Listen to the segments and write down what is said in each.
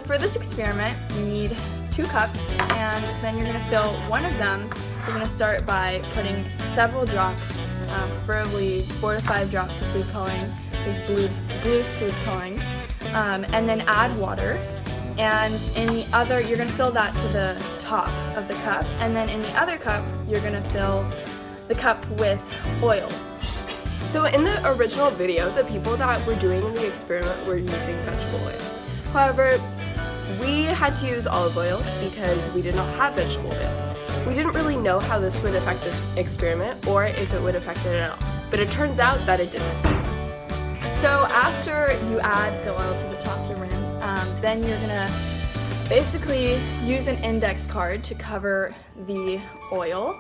for this experiment, you need 2 cups, and then you're going to fill one of them. You're going to start by putting several drops, preferably 4 to 5 drops of food coloring, this blue food coloring, and then add water. And in the other, you're going to fill that to the top of the cup, and then in the other cup, you're going to fill the cup with oil. So in the original video, the people that were doing the experiment were using vegetable oil. However, we had to use olive oil because we did not have vegetable oil. We didn't really know how this would affect this experiment or if it would affect it at all, but it turns out that it didn't. So after you add the oil to the top of the rim, then you're gonna basically use an index card to cover the oil,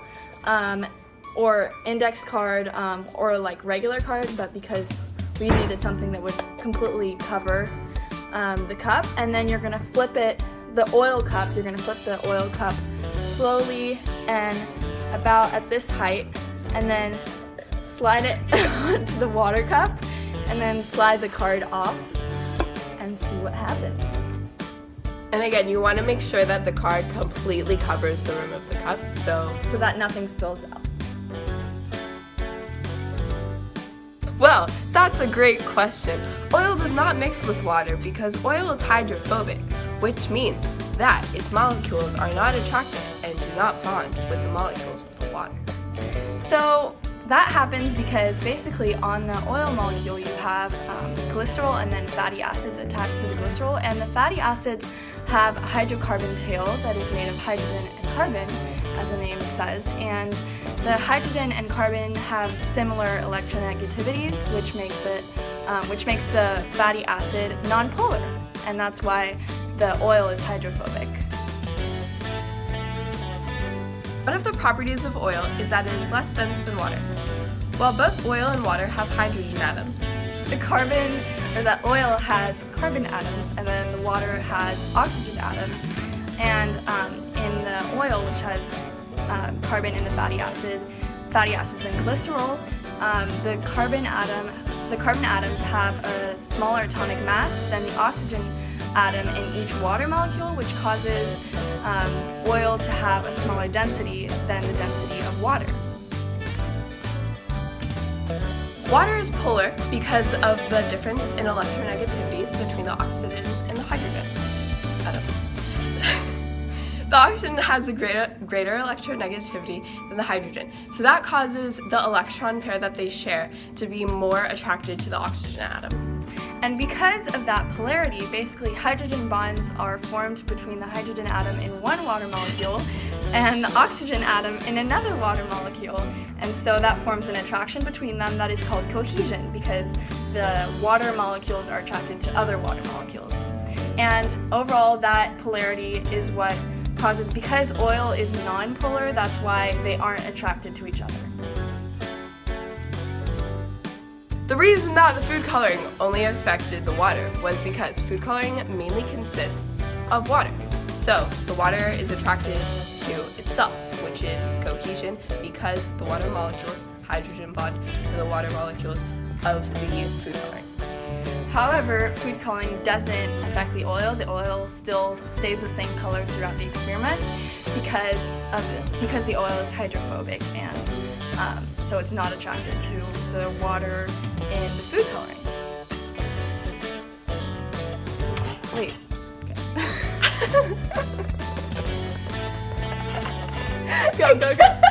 or index card, or like regular card, but because we needed something that would completely cover the cup, and then you're gonna flip it, the oil cup, you're gonna flip the oil cup slowly and about at this height, and then slide it to the water cup, and then slide the card off and see what happens. And again, you want to make sure that the card completely covers the rim of the cup, so that nothing spills out. Well, that's a great question. Oil does not mix with water because oil is hydrophobic, which means that its molecules are not attracted and do not bond with the molecules of the water. So that happens because basically on the oil molecule you have glycerol and then fatty acids attached to the glycerol, and the fatty acids have a hydrocarbon tail that is made of hydrogen and carbon, as the name says, and the hydrogen and carbon have similar electronegativities, which makes the fatty acid nonpolar, and that's why the oil is hydrophobic. One of the properties of oil is that it is less dense than water. While both oil and water have hydrogen atoms, the oil has carbon atoms, and then the water has oxygen atoms. And in the oil, which has carbon in the fatty acids and glycerol, the carbon atoms have a smaller atomic mass than the oxygen atom in each water molecule, which causes oil to have a smaller density than the density of water. water is polar because of the difference in electronegativities between the oxygen and the hydrogen atom. The oxygen has a greater electronegativity than the hydrogen, so that causes the electron pair that they share to be more attracted to the oxygen atom. And because of that polarity, basically hydrogen bonds are formed between the hydrogen atom in one water molecule and the oxygen atom in another water molecule. And so that forms an attraction between them that is called cohesion, because the water molecules are attracted to other water molecules. And overall, that polarity is what causes, because oil is non-polar, that's why they aren't attracted to each other. The reason that the food coloring only affected the water was because food coloring mainly consists of water. So the water is attracted to itself, which is cohesion, because the water molecules hydrogen bond to the water molecules of the food coloring. However, food coloring doesn't affect the oil. The oil still stays the same color throughout the experiment because the oil is hydrophobic, and so it's not attracted to the water in the food coloring. Wait. Okay. Go.